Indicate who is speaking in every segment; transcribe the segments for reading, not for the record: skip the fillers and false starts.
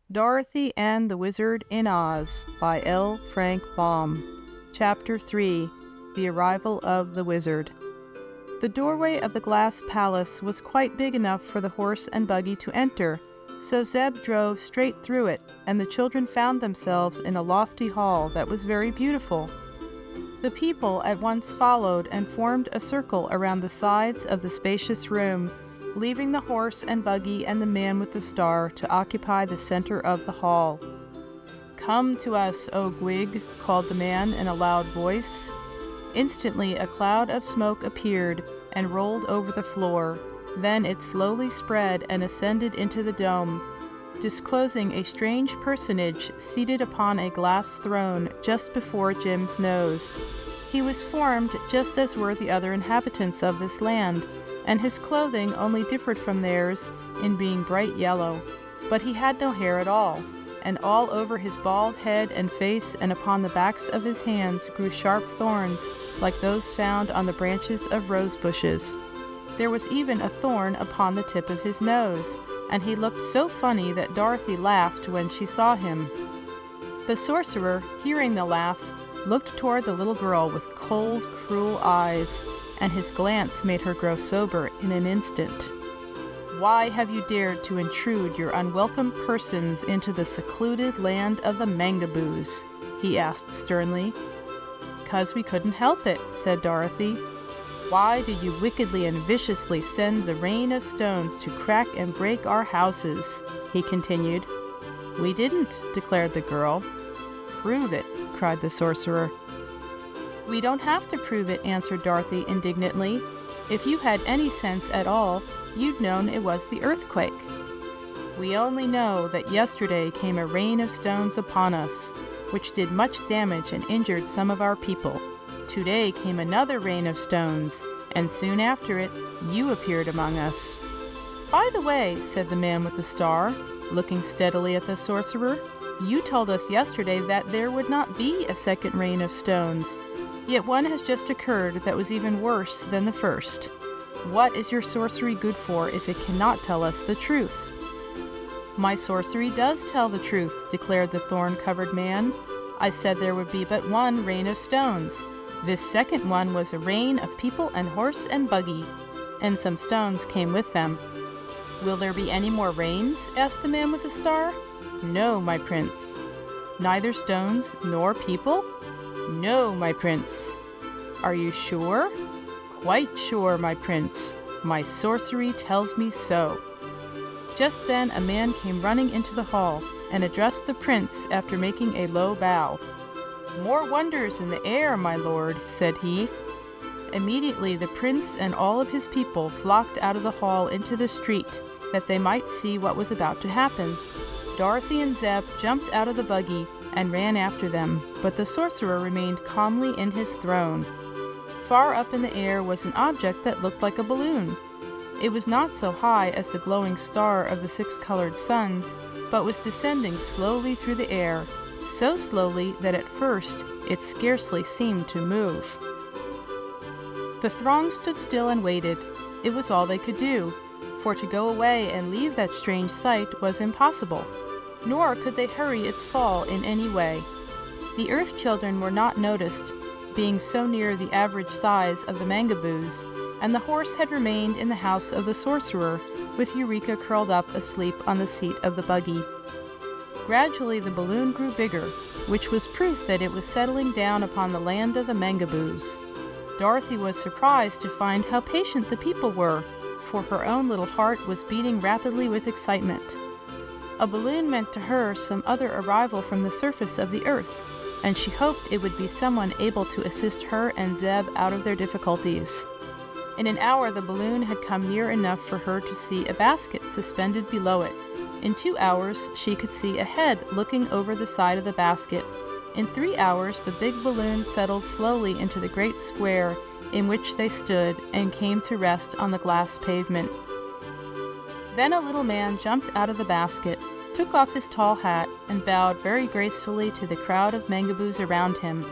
Speaker 1: Dorothy and the Wizard in Oz by L. Frank Baum. Chapter 3. The Arrival of the Wizard. The doorway of the glass palace was quite big enough for the horse and buggy to enter, so Zeb drove straight through it, and the children found themselves in a lofty hall that was very beautiful. The people at once followed and formed a circle around the sides of the spacious room, leaving the horse and buggy and the man with the star to occupy the center of the hall. "Come to us, O Gwig," called the man in a loud voice. Instantly a cloud of smoke appeared and rolled over the floor. Then it slowly spread and ascended into the dome, disclosing a strange personage seated upon a glass throne just before Jim's nose. He was formed just as were the other inhabitants of this land, and his clothing only differed from theirs in being bright yellow. But he had no hair at all, and all over his bald head and face and upon the backs of his hands grew sharp thorns like those found on the branches of rose bushes. There was even a thorn upon the tip of his nose, and he looked so funny that Dorothy laughed when she saw him. The sorcerer, hearing the laugh, looked toward the little girl with cold, cruel eyes, and his glance made her grow sober in an instant. "Why have you dared to intrude your unwelcome persons into the secluded land of the Mangaboos?" he asked sternly. "'Cause we couldn't help it," said Dorothy. "Why did you wickedly and viciously send the rain of stones to crack and break our houses?" he continued. "We didn't," declared the girl. "Prove it," cried the sorcerer. "We don't have to prove it," answered Dorothy indignantly. "If you had any sense at all, you'd known it was the earthquake." "We only know that yesterday came a rain of stones upon us, which did much damage and injured some of our people. Today came another rain of stones, and soon after it, you appeared among us." "By the way," said the man with the star, looking steadily at the sorcerer, "you told us yesterday that there would not be a second rain of stones. Yet one has just occurred that was even worse than the first. What is your sorcery good for if it cannot tell us the truth?" "My sorcery does tell the truth," declared the thorn-covered man. "I said there would be but one rain of stones. This second one was a rain of people and horse and buggy, and some stones came with them." "Will there be any more rains?" asked the man with the star. "No, my prince." "Neither stones nor people?" "No, my prince." "Are you sure?" "Quite sure, my prince. My sorcery tells me so." Just then a man came running into the hall and addressed the prince after making a low bow. "More wonders in the air, my lord," said he. Immediately the prince and all of his people flocked out of the hall into the street, that they might see what was about to happen. Dorothy and Zeb jumped out of the buggy and ran after them, but the sorcerer remained calmly in his throne. Far up in the air was an object that looked like a balloon. It was not so high as the glowing star of the six-colored suns, but was descending slowly through the air, so slowly that at first it scarcely seemed to move. The throng stood still and waited. It was all they could do, for to go away and leave that strange sight was impossible, nor could they hurry its fall in any way. The Earth Children were not noticed, being so near the average size of the Mangaboos, and the horse had remained in the house of the sorcerer, with Eureka curled up asleep on the seat of the buggy. Gradually the balloon grew bigger, which was proof that it was settling down upon the land of the Mangaboos. Dorothy was surprised to find how patient the people were, for her own little heart was beating rapidly with excitement. A balloon meant to her some other arrival from the surface of the earth, and she hoped it would be someone able to assist her and Zeb out of their difficulties. In an hour the balloon had come near enough for her to see a basket suspended below it. In 2 hours she could see a head looking over the side of the basket. In 3 hours the big balloon settled slowly into the great square in which they stood and came to rest on the glass pavement. Then a little man jumped out of the basket, took off his tall hat, and bowed very gracefully to the crowd of Mangaboos around him.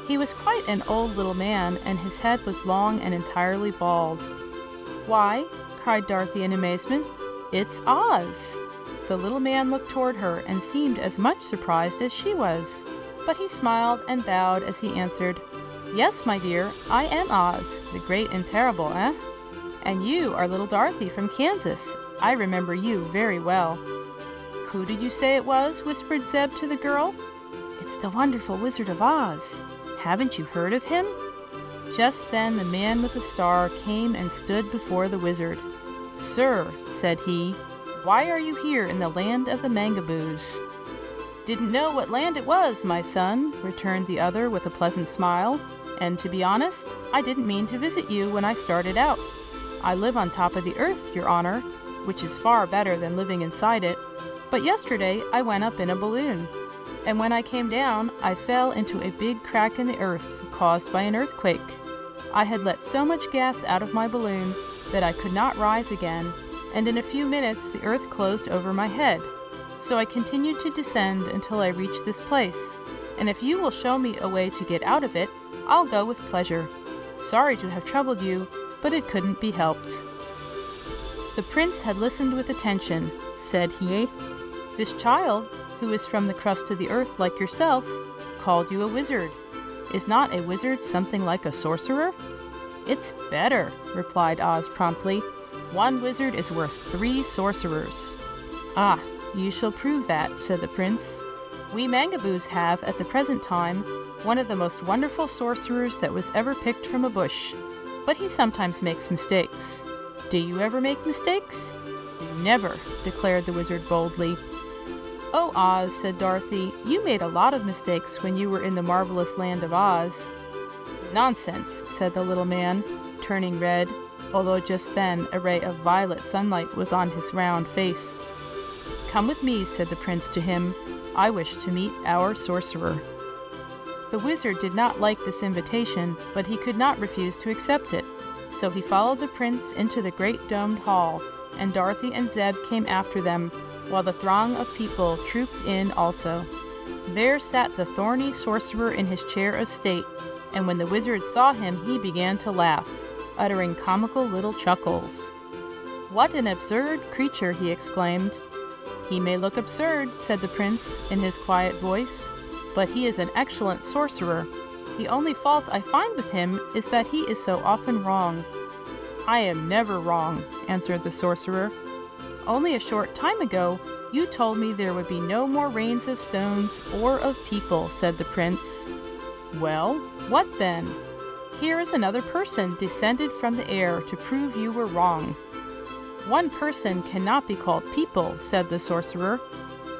Speaker 1: He was quite an old little man, and his head was long and entirely bald. "Why," cried Dorothy in amazement, "it's Oz!" The little man looked toward her and seemed as much surprised as she was, but he smiled and bowed as he answered, "Yes, my dear, I am Oz, the great and terrible, eh? And you are little Dorothy from Kansas. I remember you very well." "Who did you say it was?" whispered Zeb to the girl. "It's the wonderful Wizard of Oz. Haven't you heard of him?" Just then the man with the star came and stood before the wizard. "Sir," said he, "why are you here in the land of the Mangaboos?" "Didn't know what land it was, my son," returned the other with a pleasant smile. "And to be honest, I didn't mean to visit you when I started out. I live on top of the earth, your honor, which is far better than living inside it. But yesterday I went up in a balloon, and when I came down, I fell into a big crack in the earth caused by an earthquake. I had let so much gas out of my balloon that I could not rise again, and in a few minutes the earth closed over my head. So I continued to descend until I reached this place, and if you will show me a way to get out of it, I'll go with pleasure. Sorry to have troubled you, but it couldn't be helped." The prince had listened with attention. Said he, "This child, who is from the crust of the earth like yourself, called you a wizard. Is not a wizard something like a sorcerer?" "It's better," replied Oz promptly. "One wizard is worth 3 sorcerers." "Ah, you shall prove that," said the prince. "We Mangaboos have, at the present time, one of the most wonderful sorcerers that was ever picked from a bush. But he sometimes makes mistakes. Do you ever make mistakes?" "Never," declared the wizard boldly. "Oh, Oz," said Dorothy, "you made a lot of mistakes when you were in the marvelous land of Oz." "Nonsense," said the little man, turning red, although just then a ray of violet sunlight was on his round face. "Come with me," said the prince to him. "I wish to meet our sorcerer." The wizard did not like this invitation, but he could not refuse to accept it. So he followed the prince into the great domed hall, and Dorothy and Zeb came after them, while the throng of people trooped in also. There sat the thorny sorcerer in his chair of state, and when the wizard saw him he began to laugh, uttering comical little chuckles. "What an absurd creature!" he exclaimed. "He may look absurd," said the prince in his quiet voice, "but he is an excellent sorcerer. The only fault I find with him is that he is so often wrong." "I am never wrong," answered the sorcerer. "Only a short time ago you told me there would be no more rains of stones or of people," said the prince. "Well, what then? Here is another person descended from the air to prove you were wrong." "One person cannot be called people," said the sorcerer.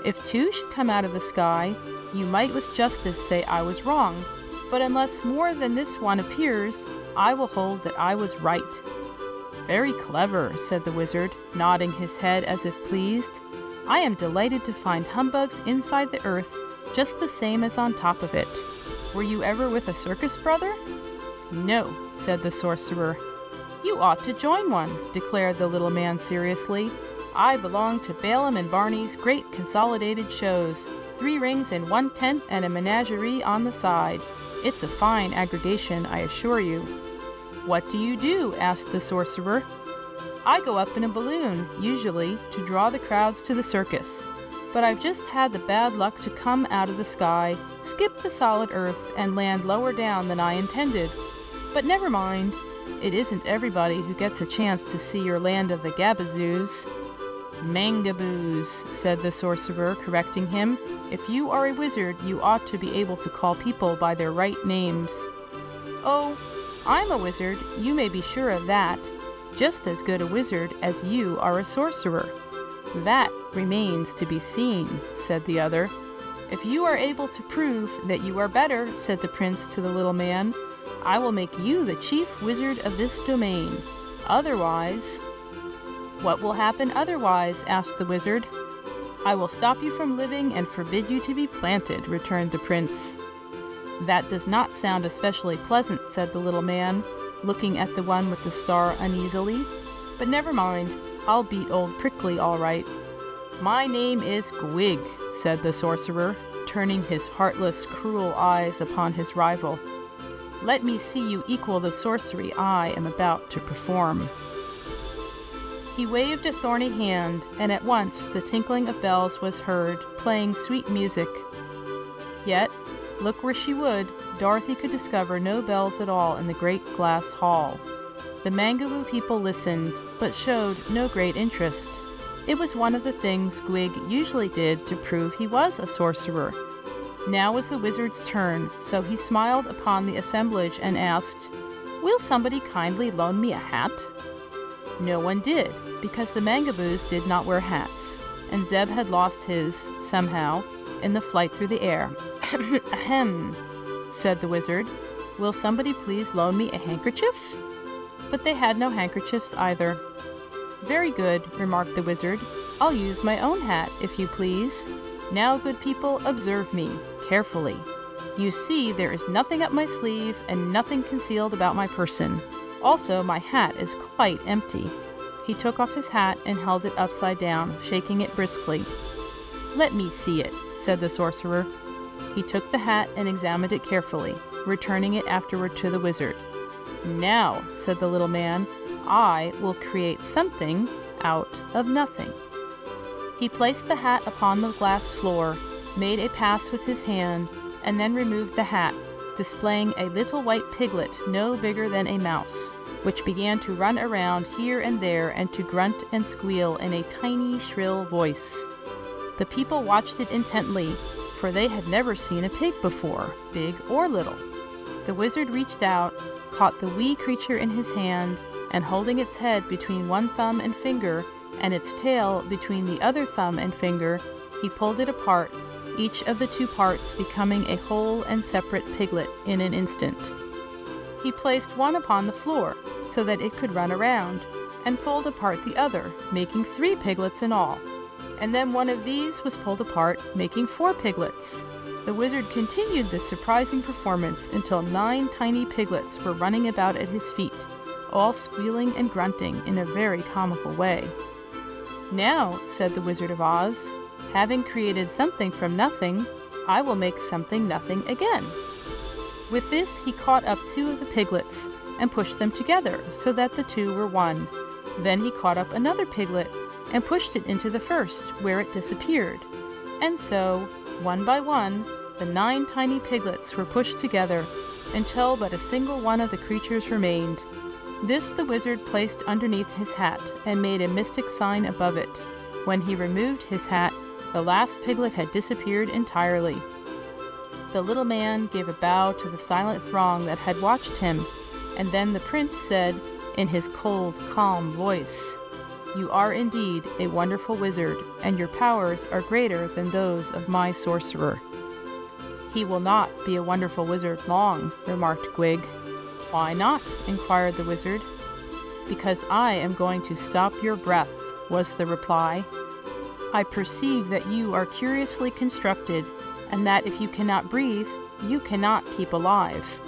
Speaker 1: "If 2 should come out of the sky, you might with justice say I was wrong, but unless more than this one appears, I will hold that I was right." "Very clever," said the wizard, nodding his head as if pleased. "I am delighted to find humbugs inside the earth just the same as on top of it. Were you ever with a circus, brother?" "No," said the sorcerer. "You ought to join one," declared the little man seriously. "I belong to Balaam and Barney's great consolidated shows, 3 rings in 1 tent and a menagerie on the side. It's a fine aggregation, I assure you." "What do you do?" asked the sorcerer. "I go up in a balloon, usually, to draw the crowds to the circus. But I've just had the bad luck to come out of the sky, skip the solid earth, and land lower down than I intended. But never mind. It isn't everybody who gets a chance to see your land of the Gabazoos." "Mangaboos," said the sorcerer, correcting him. "If you are a wizard, you ought to be able to call people by their right names." "Oh, I'm a wizard, you may be sure of that. Just as good a wizard as you are a sorcerer." "That remains to be seen," said the other. "If you are able to prove that you are better," said the prince to the little man, "I will make you the chief wizard of this domain. Otherwise—" "What will happen otherwise?" asked the wizard. "I will stop you from living and forbid you to be planted," returned the prince. "That does not sound especially pleasant," said the little man, looking at the one with the star uneasily. "But never mind, I'll beat old Prickly all right." "My name is Gwig," said the sorcerer, turning his heartless, cruel eyes upon his rival. "Let me see you equal the sorcery I am about to perform." He waved a thorny hand, and at once the tinkling of bells was heard, playing sweet music. Yet, look where she would, Dorothy could discover no bells at all in the great glass hall. The Mangaboo people listened, but showed no great interest. It was one of the things Gwig usually did to prove he was a sorcerer. Now was the wizard's turn, so he smiled upon the assemblage and asked, "Will somebody kindly loan me a hat?" No one did, because the Mangaboos did not wear hats, and Zeb had lost his, somehow, in the flight through the air. "Ahem," said the wizard. "Will somebody please loan me a handkerchief?" But they had no handkerchiefs either. "Very good," remarked the wizard. "I'll use my own hat, if you please. Now, good people, observe me carefully. You see there is nothing up my sleeve and nothing concealed about my person. Also, my hat is quite empty." He took off his hat and held it upside down, shaking it briskly. "Let me see it," said the sorcerer. He took the hat and examined it carefully, returning it afterward to the wizard. "Now," said the little man, "I will create something out of nothing." He placed the hat upon the glass floor, made a pass with his hand, and then removed the hat, displaying a little white piglet no bigger than a mouse, which began to run around here and there and to grunt and squeal in a tiny, shrill voice. The people watched it intently, for they had never seen a pig before, big or little. The wizard reached out, caught the wee creature in his hand, and holding its head between one thumb and finger, and its tail between the other thumb and finger, he pulled it apart, each of the two parts becoming a whole and separate piglet in an instant. He placed one upon the floor, so that it could run around, and pulled apart the other, making 3 piglets in all. And then one of these was pulled apart, making 4 piglets. The wizard continued this surprising performance until 9 tiny piglets were running about at his feet, all squealing and grunting in a very comical way. "Now," said the Wizard of Oz, "having created something from nothing, I will make something nothing again." With this, he caught up 2 of the piglets and pushed them together so that the 2 were one. Then he caught up another piglet and pushed it into the first, where it disappeared. And so, one by one, the 9 tiny piglets were pushed together until but a single one of the creatures remained. This the wizard placed underneath his hat and made a mystic sign above it. When he removed his hat, the last piglet had disappeared entirely. The little man gave a bow to the silent throng that had watched him, and then the prince said, in his cold, calm voice, "You are indeed a wonderful wizard, and your powers are greater than those of my sorcerer." "He will not be a wonderful wizard long," remarked Gwig. "Why not?" inquired the wizard. "Because I am going to stop your breath," was the reply. "I perceive that you are curiously constructed, and that if you cannot breathe, you cannot keep alive."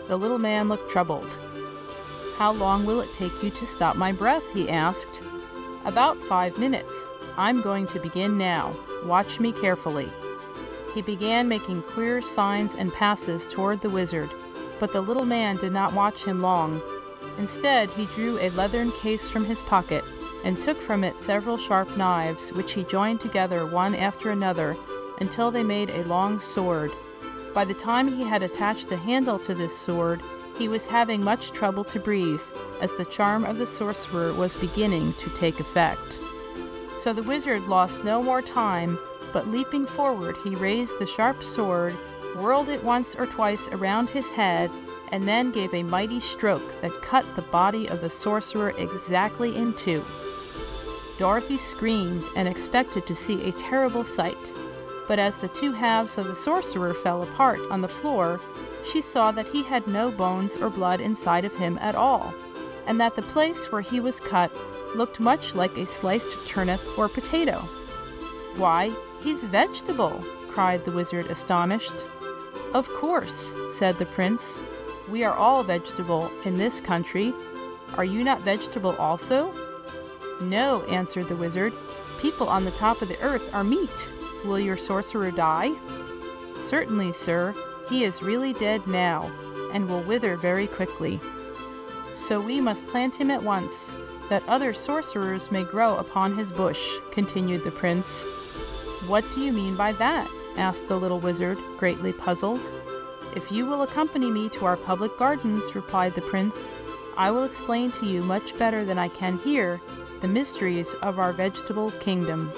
Speaker 1: The little man looked troubled. "How long will it take you to stop my breath?" he asked. "About 5 minutes. I'm going to begin now. Watch me carefully." He began making queer signs and passes toward the wizard, but the little man did not watch him long. Instead, he drew a leathern case from his pocket and took from it several sharp knives, which he joined together one after another until they made a long sword. By the time he had attached a handle to this sword, he was having much trouble to breathe, as the charm of the sorcerer was beginning to take effect. So the wizard lost no more time, but leaping forward, he raised the sharp sword, whirled it once or twice around his head, and then gave a mighty stroke that cut the body of the sorcerer exactly in 2. Dorothy screamed and expected to see a terrible sight, but as the 2 halves of the sorcerer fell apart on the floor, she saw that he had no bones or blood inside of him at all, and that the place where he was cut looked much like a sliced turnip or potato. "Why, he's vegetable!" cried the wizard, astonished. "Of course," said the prince. "We are all vegetable in this country. Are you not vegetable also?" "No," answered the wizard. "People on the top of the earth are meat. Will your sorcerer die?" "Certainly, sir. He is really dead now, and will wither very quickly. So we must plant him at once. that other sorcerers may grow upon his bush," continued the prince. "What do you mean by that?" asked the little wizard, greatly puzzled. "If you will accompany me to our public gardens," replied the prince, "I will explain to you much better than I can here the mysteries of our vegetable kingdom."